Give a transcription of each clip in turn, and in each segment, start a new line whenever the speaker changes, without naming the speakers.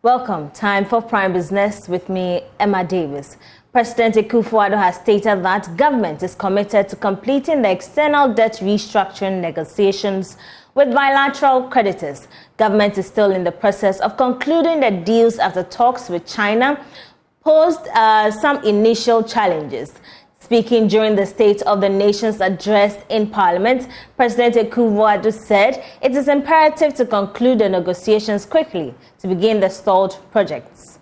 Welcome. Time for Prime Business with me, Emma Davis. President Akufo-Addo has stated that government is committed to completing the external debt restructuring negotiations with bilateral creditors. Government is still in the process of concluding the deals after talks with China posed some initial challenges. Speaking during the State of the Nation's address in Parliament, President Akufo-Addo said it is imperative to conclude the negotiations quickly to begin the stalled projects.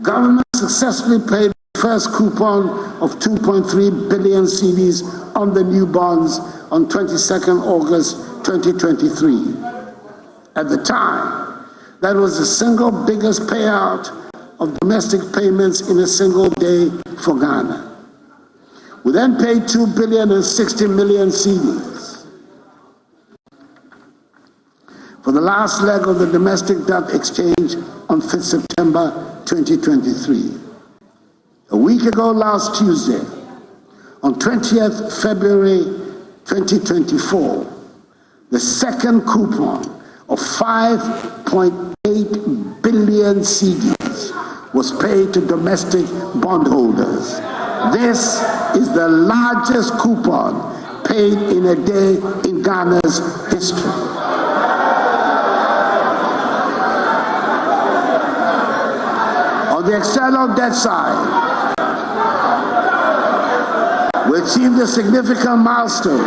Government successfully paid the first coupon of 2.3 billion cedis on the new bonds on 22nd August 2023. At the time, that was the single biggest payout of domestic payments in a single day for Ghana. We then paid 2 billion and 60 million cedis for the last leg of the domestic debt exchange on 5th September 2023. A week ago last Tuesday, on 20th February 2024, the second coupon of 5.8 billion cedis was paid to domestic bondholders. This is the largest coupon paid in a day in Ghana's history. On the external debt side, we achieved a significant milestone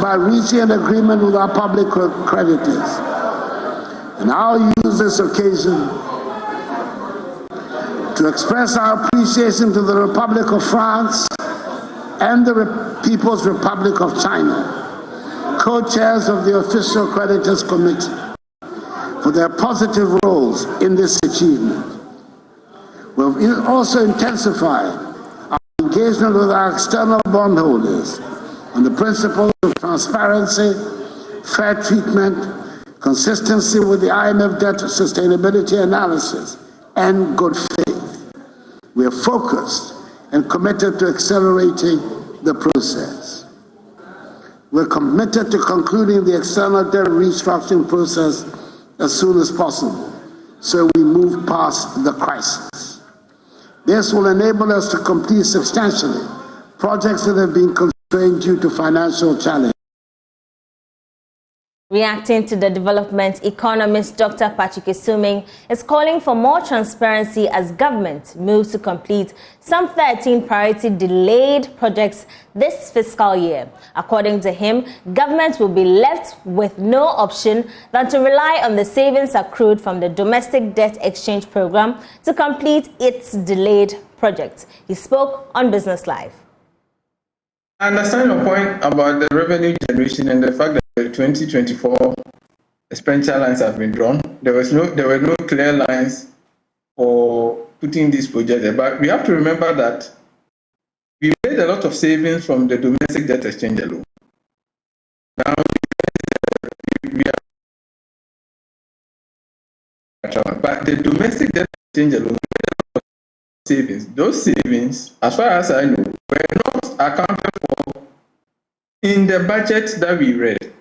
by reaching an agreement with our public creditors. And I'll use this occasion to express our appreciation to the Republic of France and the People's Republic of China, co-chairs of the Official Creditors Committee, for their positive roles in this achievement. We've also intensified our engagement with our external bondholders on the principles of transparency, fair treatment, consistency with the IMF debt sustainability analysis, and good faith. We are focused and committed to accelerating the process. We're committed to concluding the external debt restructuring process as soon as possible, so we move past the crisis. This will enable us to complete substantially projects that have been constrained due to financial challenges.
Reacting to the development, economist Dr. Patrick Esuming is calling for more transparency as government moves to complete some 13 priority delayed projects this fiscal year. According to him, government will be left with no option than to rely on the savings accrued from the domestic debt exchange program to complete its delayed projects. He spoke on Business Live.
I understand your point about the revenue generation and the fact that the 2024 expenditure lines have been drawn. There were no clear lines for putting this project there. But we have to remember that we made a lot of savings from the domestic debt exchange alone. Now but the domestic debt exchange alone savings. Those savings, as far as I know, were not accounted for in the budget that we read.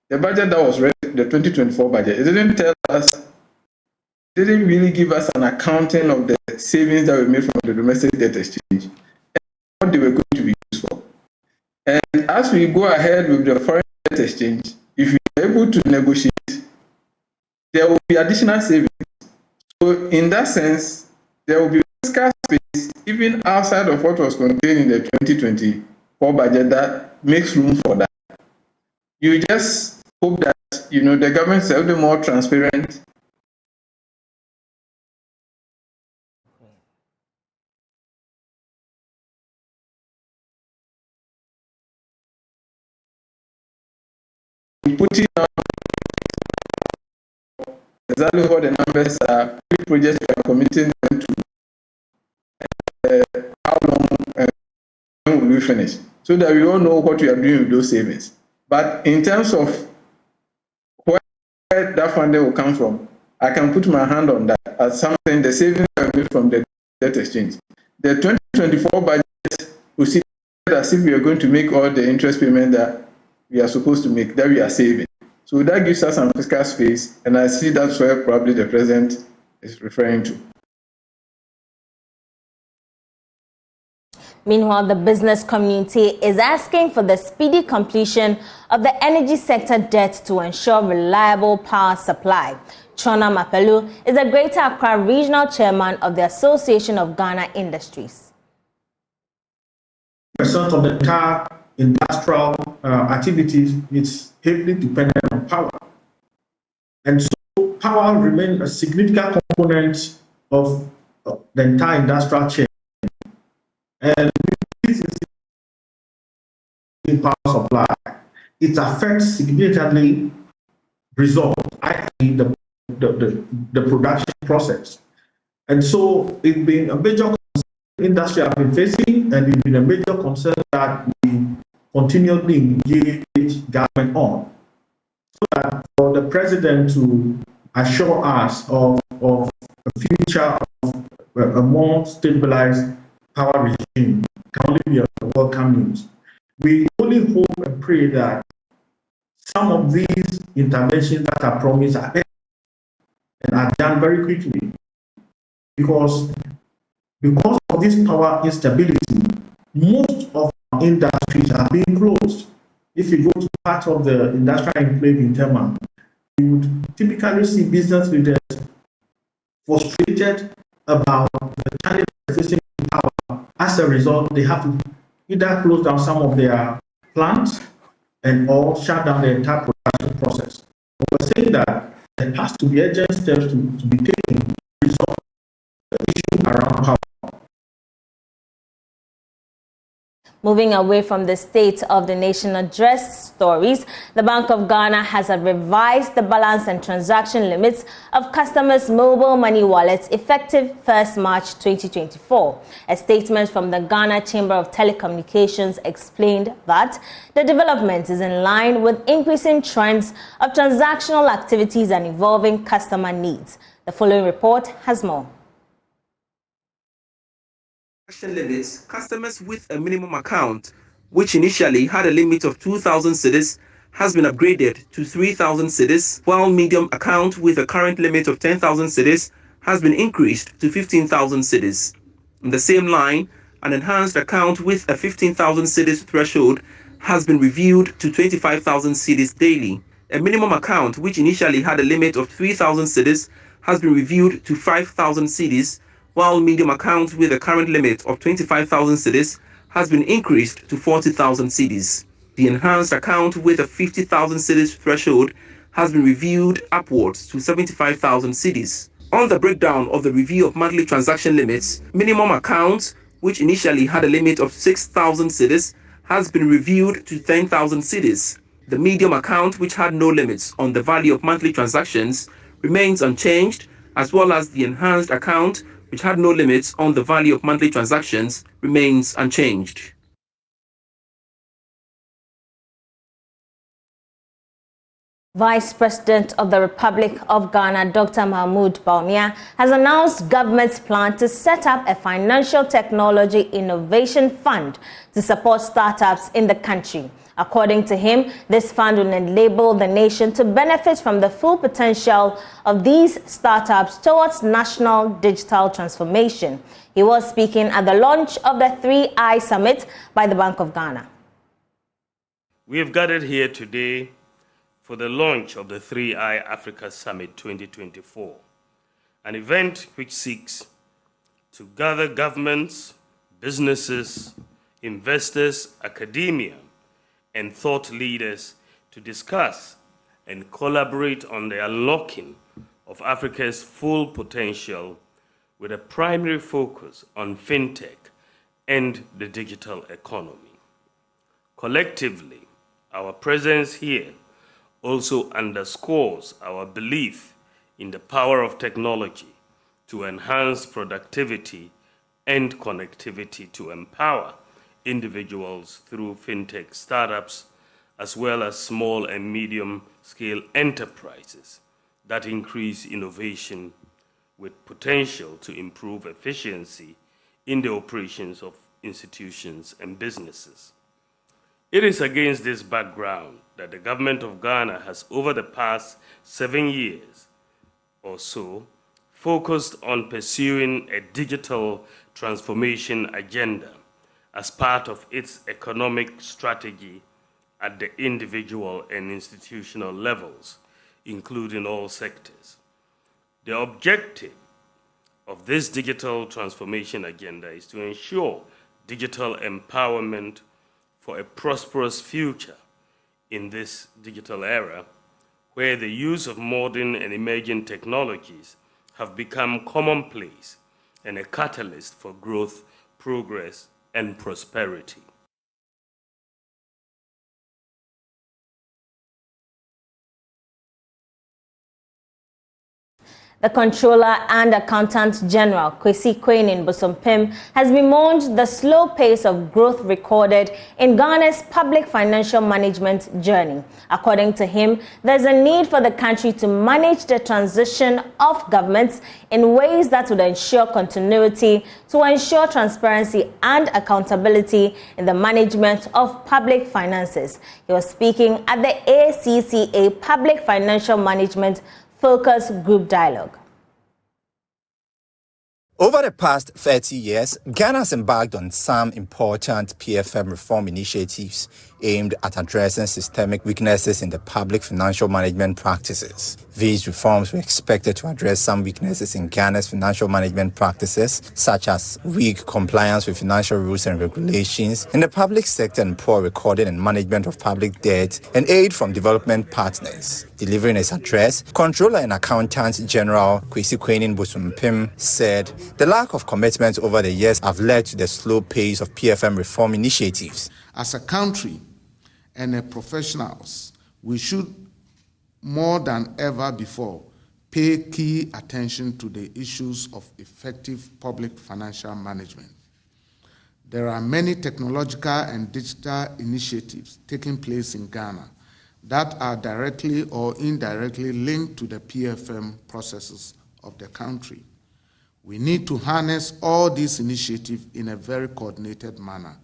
The budget that was read, the 2024 budget, it didn't tell us, didn't really give us an accounting of the savings that we made from the domestic debt exchange and what they were going to be used for. And as we go ahead with the foreign debt exchange, if we are able to negotiate, there will be additional savings. So in that sense, there will be fiscal space even outside of what was contained in the 2024 budget that makes room for that. You just hope that the government is a little more transparent. Putting out exactly what the numbers are, which projects we are committing them to, how long when will we finish, so that we all know what we are doing with those savings. But in terms of where that funding will come from, I can put my hand on that as something, the savings are made from the debt exchange. The 2024 budget proceeded as if we are going to make all the interest payment that we are supposed to make, that we are saving. So that gives us some fiscal space, and I see that's where probably the president is referring to.
Meanwhile, the business community is asking for the speedy completion of the energy sector debt to ensure reliable power supply. Chona Mapelu is the Greater Accra Regional Chairman of the Association of Ghana Industries.
Percent of the entire industrial activities is heavily dependent on power. And so power remains a significant component of the entire industrial chain. And this is in power supply, it affects significantly results, i.e. the production process. And so it's been a major concern industry have been facing, and it's been a major concern that we continually engage government on. So that for the president to assure us of a future of a more stabilized power regime can only be a welcome news. We only hope and pray that some of these interventions that are promised are and are done very quickly, because of this power instability, most of our industries are being closed. If you go to part of the industrial enclave in Tema, you would typically see business leaders frustrated about the challenges facing power. As a result, they have to either close down some of their plants and or shut down the entire production process. We're saying that there has to be urgent steps to be taken to resolve the issue around power.
Moving away from the State of the Nation address stories, the Bank of Ghana has revised the balance and transaction limits of customers' mobile money wallets effective 1st March 2024. A statement from the Ghana Chamber of Telecommunications explained that the development is in line with increasing trends of transactional activities and evolving customer needs. The following report has more.
Limits, customers with a minimum account, which initially had a limit of 2,000 cedis, has been upgraded to 3,000 cedis, while medium account with a current limit of 10,000 cedis has been increased to 15,000 cedis. In the same line, an enhanced account with a 15,000 cedis threshold has been reviewed to 25,000 cedis daily. A minimum account, which initially had a limit of 3,000 cedis, has been reviewed to 5,000 cedis, while medium account with a current limit of 25,000 cedis has been increased to 40,000 cedis. The enhanced account with a 50,000 cedis threshold has been reviewed upwards to 75,000 cedis. On the breakdown of the review of monthly transaction limits, minimum account, which initially had a limit of 6,000 cedis, has been reviewed to 10,000 cedis. The medium account, which had no limits on the value of monthly transactions, remains unchanged, as well as the enhanced account, which had no limits on the value of monthly transactions, remains unchanged.
Vice President of the Republic of Ghana, Dr. Mahmoud Bawumia, has announced government's plan to set up a financial technology innovation fund to support startups in the country. According to him, this fund will enable the nation to benefit from the full potential of these startups towards national digital transformation. He was speaking at the launch of the 3I Summit by the Bank of Ghana.
We have gathered here today for the launch of the 3I Africa Summit 2024, an event which seeks to gather governments, businesses, investors, academia, and thought leaders to discuss and collaborate on the unlocking of Africa's full potential, with a primary focus on fintech and the digital economy. Collectively, our presence here also underscores our belief in the power of technology to enhance productivity and connectivity to empower individuals through fintech startups, as well as small and medium-scale enterprises that increase innovation with potential to improve efficiency in the operations of institutions and businesses. It is against this background that the government of Ghana has, over the past 7 years or so, focused on pursuing a digital transformation agenda as part of its economic strategy at the individual and institutional levels, including all sectors. The objective of this digital transformation agenda is to ensure digital empowerment for a prosperous future in this digital era, where the use of modern and emerging technologies have become commonplace and a catalyst for growth, progress, and prosperity.
The Controller and Accountant General, Kwesi Bosompim, has bemoaned the slow pace of growth recorded in Ghana's public financial management journey. According to him, there's a need for the country to manage the transition of governments in ways that would ensure continuity, to ensure transparency and accountability in the management of public finances. He was speaking at the ACCA Public Financial Management Focus Group Dialogue.
Over the past 30 years, Ghana has embarked on some important PFM reform initiatives aimed at addressing systemic weaknesses in the public financial management practices. These reforms were expected to address some weaknesses in Ghana's financial management practices, such as weak compliance with financial rules and regulations in the public sector and poor recording and management of public debt and aid from development partners. Delivering his address, Controller and Accountant General Kwesi Bosompim said the lack of commitment over the years have led to the slow pace of PFM reform initiatives.
As a country and professionals, we should more than ever before pay key attention to the issues of effective public financial management. There are many technological and digital initiatives taking place in Ghana that are directly or indirectly linked to the PFM processes of the country. We need to harness all these initiatives in a very coordinated manner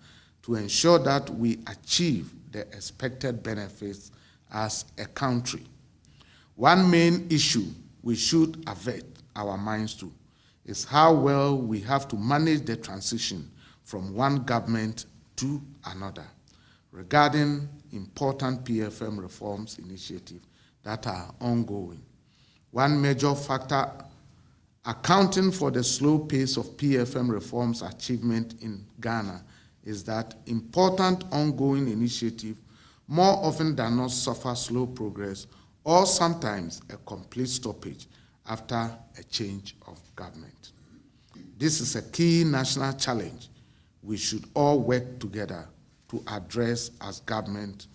to ensure that we achieve the expected benefits as a country. One main issue we should avert our minds to is how well we have to manage the transition from one government to another regarding important PFM reforms initiatives that are ongoing. One major factor accounting for the slow pace of PFM reforms achievement in Ghana is that important ongoing initiatives more often than not suffer slow progress or sometimes a complete stoppage after a change of government. This is a key national challenge we should all work together to address as government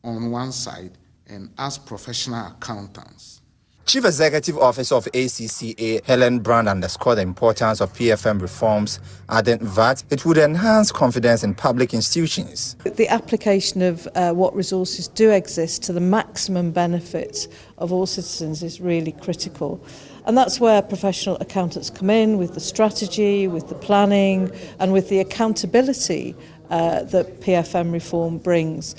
on one side and as professional accountants.
Chief Executive Officer of ACCA, Helen Brand, underscored the importance of PFM reforms, adding that it would enhance confidence in public institutions.
The application of what resources do exist to the maximum benefit of all citizens is really critical. And that's where professional accountants come in with the strategy, with the planning, and with the accountability that PFM reform brings.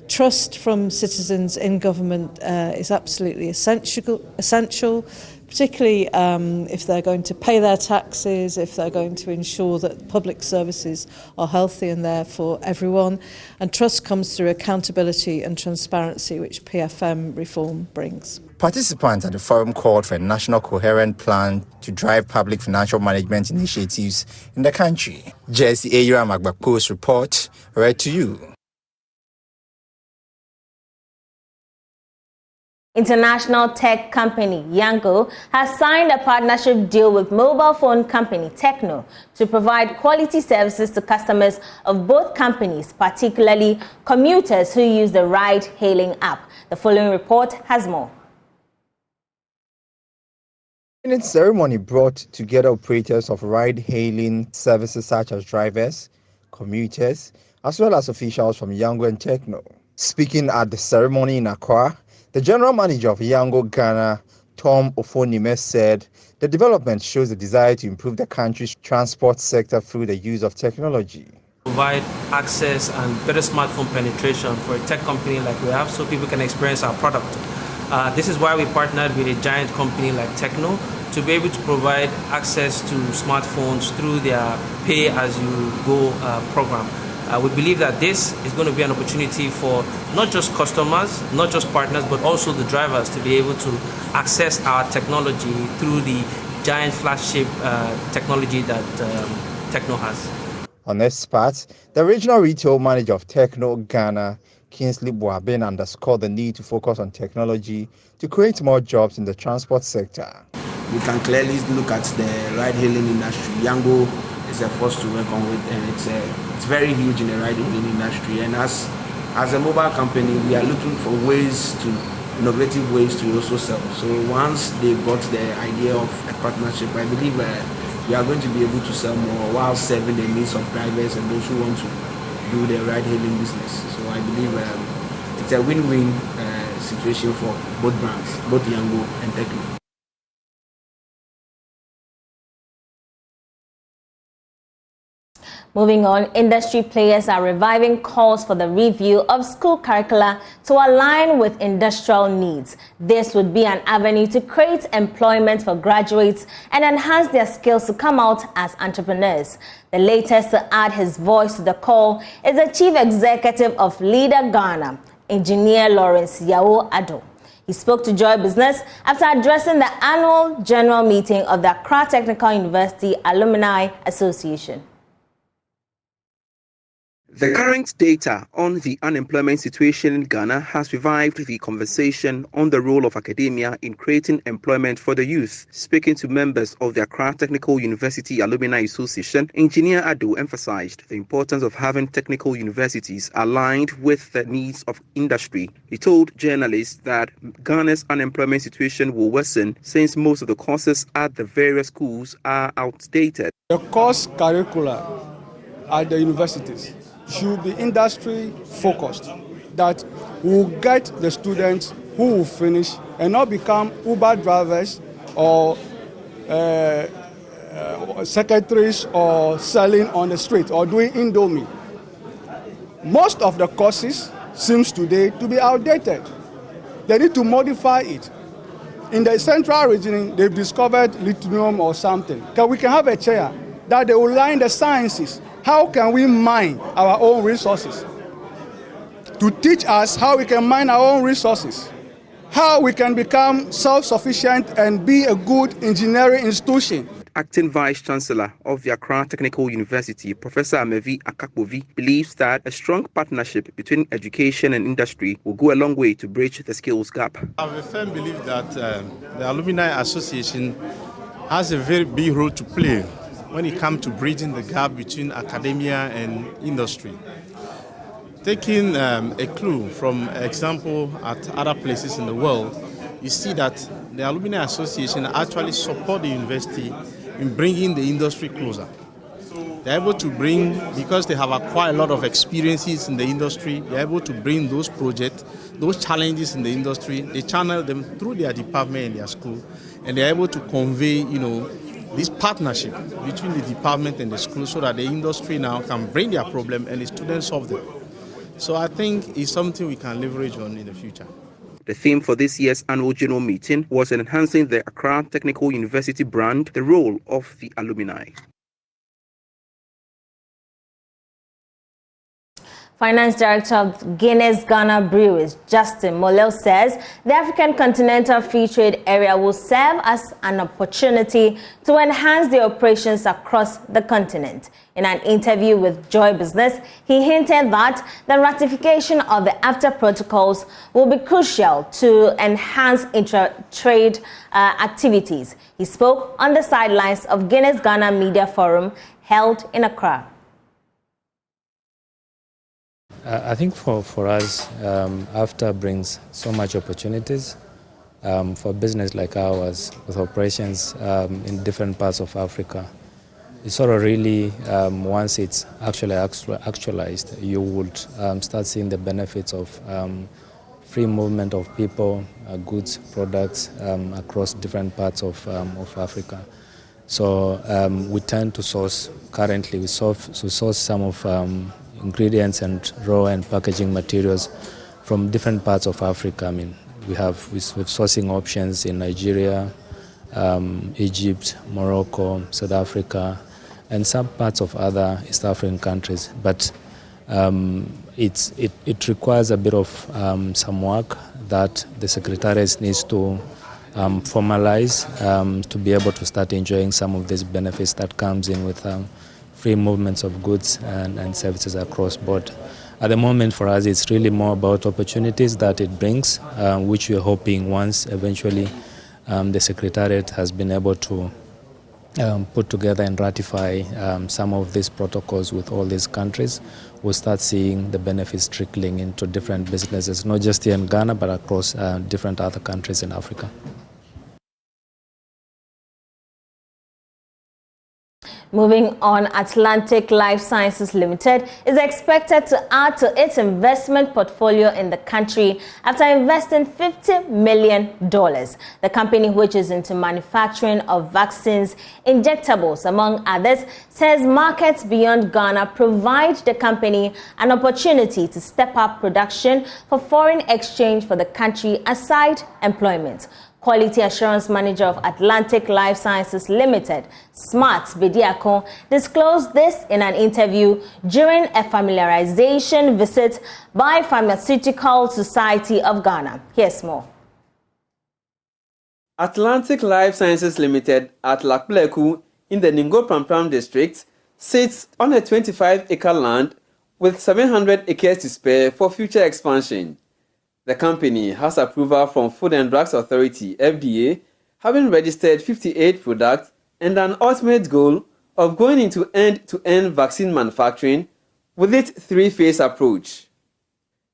Trust from citizens in government is absolutely essential, particularly if they're going to pay their taxes, if they're going to ensure that public services are healthy and there for everyone. And trust comes through accountability and transparency, which PFM reform brings.
Participants at the forum called for a national coherent plan to drive public financial management initiatives in the country. Jesse Ayura Magbako's report read to you.
International tech company Yango has signed a partnership deal with mobile phone company Tecno to provide quality services to customers of both companies, particularly commuters who use the ride-hailing app. The following report has more.
In its ceremony brought together operators of ride-hailing services such as drivers, commuters, as well as officials from Yango and Tecno. Speaking at the ceremony in Accra, the general manager of Yango Ghana, Tom Ofonime, said the development shows a desire to improve the country's transport sector through the use of technology.
Provide access and better smartphone penetration for a tech company like we have so people can experience our product. This is why we partnered with a giant company like Tecno to be able to provide access to smartphones through their pay-as-you-go program. We believe that this is going to be an opportunity for not just customers, not just partners, but also the drivers to be able to access our technology through the giant flagship technology that Tecno has.
On this part, the regional retail manager of Tecno Ghana, Kingsley Boabin, underscored the need to focus on technology to create more jobs in the transport sector.
We can clearly look at the ride-hailing industry. Yango is a force to reckon with, and it's very huge in the ride-hailing industry. And as a mobile company, we are looking for innovative ways to also sell. So once they've got the idea of a partnership, I believe we are going to be able to sell more while serving the needs of drivers and those who want to do the ride-hailing business. So I believe it's a win-win situation for both brands, both Yango and Tecno.
Moving on, industry players are reviving calls for the review of school curricula to align with industrial needs. This would be an avenue to create employment for graduates and enhance their skills to come out as entrepreneurs. The latest to add his voice to the call is the chief executive of Leader Ghana, Engineer Lawrence Yao Ado. He spoke to Joy Business after addressing the annual general meeting of the Accra Technical University Alumni Association.
The current data on the unemployment situation in Ghana has revived the conversation on the role of academia in creating employment for the youth. Speaking to members of the Accra Technical University Alumni Association, Engineer Ado emphasized the importance of having technical universities aligned with the needs of industry. He told journalists that Ghana's unemployment situation will worsen since most of the courses at the various schools are outdated.
The course curricula at the universities should be industry focused, that will get the students who will finish and not become Uber drivers or secretaries or selling on the street or doing Indomie. Most of the courses seems today to be outdated. They need to modify it. In the central region, they've discovered lithium or something. We can have a chair that they will line the sciences. How can we mine our own resources? To teach us how we can mine our own resources, how we can become self-sufficient and be a good engineering institution.
Acting Vice Chancellor of the Accra Technical University, Professor Amevi Akakpovi, believes that a strong partnership between education and industry will go a long way to bridge the skills gap.
I have a firm belief that the Alumni Association has a very big role to play when it comes to bridging the gap between academia and industry. Taking a clue from example at other places in the world, you see that the Alumni Association actually support the university in bringing the industry closer. They're able to bring, because they have acquired a lot of experiences in the industry, they're able to bring those projects, those challenges in the industry, they channel them through their department and their school, and they're able to convey, this partnership between the department and the school so that the industry now can bring their problem and the students solve them. So I think it's something we can leverage on in the future.
The theme for this year's annual general meeting was enhancing the Accra Technical University brand, the role of the alumni.
Finance Director of Guinness Ghana Brews, Justin Molel, says the African Continental Free Trade Area will serve as an opportunity to enhance the operations across the continent. In an interview with Joy Business, he hinted that the ratification of the AFTA protocols will be crucial to enhance intra-trade activities. He spoke on the sidelines of Guinness Ghana Media Forum held in Accra.
I think for us, AFTA brings so much opportunities for business like ours with operations in different parts of Africa. It's sort of really, once it's actually actualized, you would start seeing the benefits of free movement of people, goods, products across different parts of Africa. So we tend to source, currently we source some of ingredients and raw and packaging materials from different parts of Africa. I mean, we have sourcing options in Nigeria, Egypt, Morocco, South Africa, and some parts of other East African countries. But it requires a bit of some work that the Secretariat needs to formalize to be able to start enjoying some of these benefits that comes in with free movements of goods and services across board. At the moment for us, it's really more about opportunities that it brings, which we're hoping once eventually the Secretariat has been able to put together and ratify some of these protocols with all these countries, we'll start seeing the benefits trickling into different businesses, not just here in Ghana, but across different other countries in Africa.
Moving on, Atlantic Life Sciences Limited is expected to add to its investment portfolio in the country after investing $50 million. The company, which is into manufacturing of vaccines, injectables, among others, says markets beyond Ghana provide the company an opportunity to step up production for foreign exchange for the country aside employment. Quality Assurance Manager of Atlantic Life Sciences Limited, Smart Bediako, disclosed this in an interview during a familiarization visit by Pharmaceutical Society of Ghana. Here's more.
Atlantic Life Sciences Limited at Lakpleku in the Ningo Prampram district sits on a 25-acre land with 700 acres to spare for future expansion. The company has approval from Food and Drugs Authority, FDA, having registered 58 products and an ultimate goal of going into end-to-end vaccine manufacturing with its three-phase approach.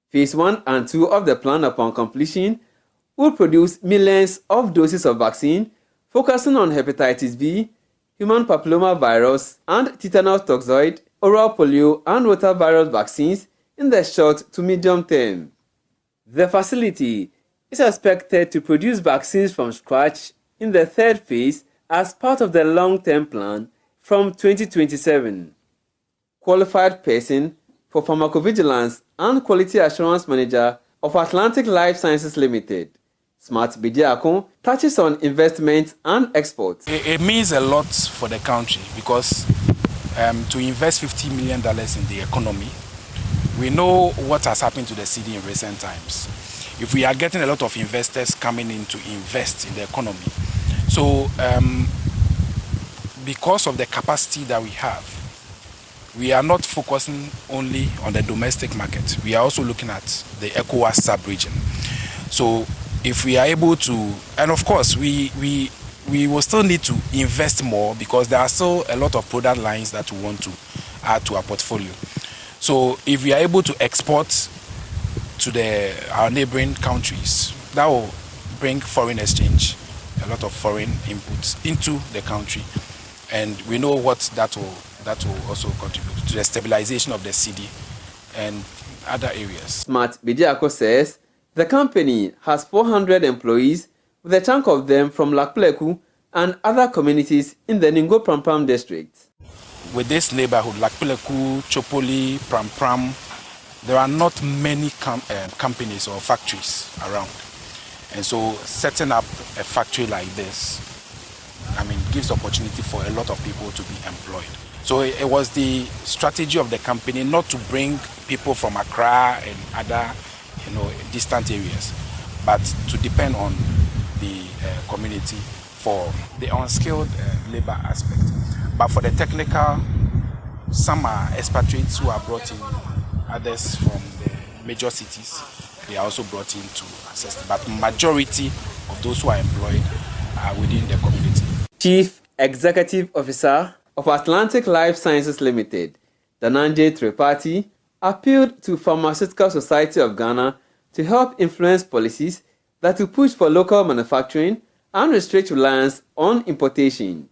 Phase 1 and 2 of the plan upon completion will produce millions of doses of vaccine focusing on hepatitis B, human papillomavirus, and tetanus toxoid, oral polio, and rotavirus vaccines in the short to medium term. The facility is expected to produce vaccines from scratch in the third phase as part of the long-term plan from 2027. Qualified person for pharmacovigilance and quality assurance manager of Atlantic Life Sciences Limited, Smart Bediako, touches on investment and exports.
It means a lot for the country because to invest $50 million in the economy, we know what has happened to the city in recent times. If we are getting a lot of investors coming in to invest in the economy, so because of the capacity that we have, we are not focusing only on the domestic market. We are also looking at the ECOWAS sub-region. So if we are able to, and of course we will still need to invest more because there are still a lot of product lines that we want to add to our portfolio. So if we are able to export to our neighboring countries, that will bring foreign exchange, a lot of foreign inputs into the country, and we know what that will also contribute to the stabilization of the city and other areas.
Smart Bediako says the company has 400 employees, with a chunk of them from Lakpleku and other communities in the Ningo Prampram district.
With this neighborhood, Lakpleku, Chopoli, Prampram, there are not many companies or factories around. And so setting up a factory like this, gives opportunity for a lot of people to be employed. So it was the strategy of the company not to bring people from Accra and other, distant areas, but to depend on the community for the unskilled labor aspect. But for the technical, some are expatriates who are brought in, others from the major cities, they are also brought in to assist. But majority of those who are employed are within the community.
Chief Executive Officer of Atlantic Life Sciences Limited, Dhananjay Tripathi, appealed to Pharmaceutical Society of Ghana to help influence policies that will push for local manufacturing and restrict reliance on importation.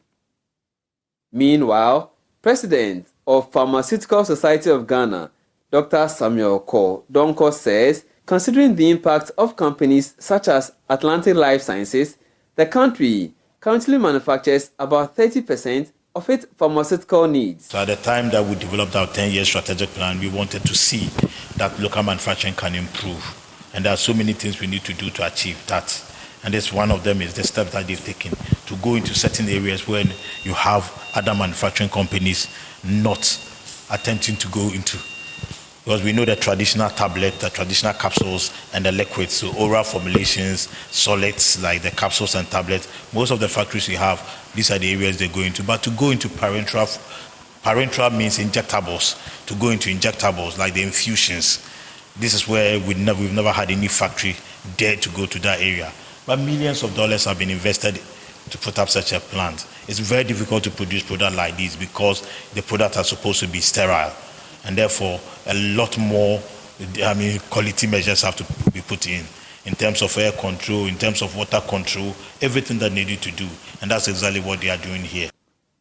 Meanwhile, President of Pharmaceutical Society of Ghana, Dr. Samuel Ko Donko says, considering the impact of companies such as Atlantic Life Sciences, the country currently manufactures about 30% of its pharmaceutical needs.
So at the time that we developed our 10-year strategic plan, we wanted to see that local manufacturing can improve. And there are so many things we need to do to achieve that. And this one of them is the steps that they've taken to go into certain areas where you have other manufacturing companies not attempting to go into. Because we know the traditional tablet, the traditional capsules, and the liquids, so oral formulations, solids like the capsules and tablets, most of the factories we have, these are the areas they go into. But to go into parenteral means injectables, to go into injectables like the infusions, this is where we've never had any factory dare to go to that area. But millions of dollars have been invested to put up such a plant. It's very difficult to produce products like this because the products are supposed to be sterile. And therefore, a lot more, quality measures have to be put in terms of air control, in terms of water control, everything that needed to do. And that's exactly what they are doing here.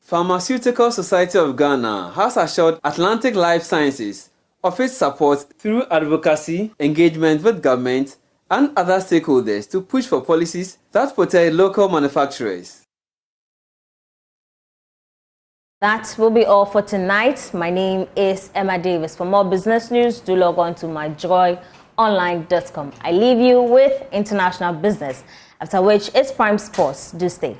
Pharmaceutical Society of Ghana has assured Atlantic Life Sciences of its support through advocacy, engagement with government, and other stakeholders to push for policies that protect local manufacturers.
That will be all for tonight. My name is Emma Davis. For more business news, do log on to myjoyonline.com. I leave you with international business, after which it's Prime Sports. Do stay.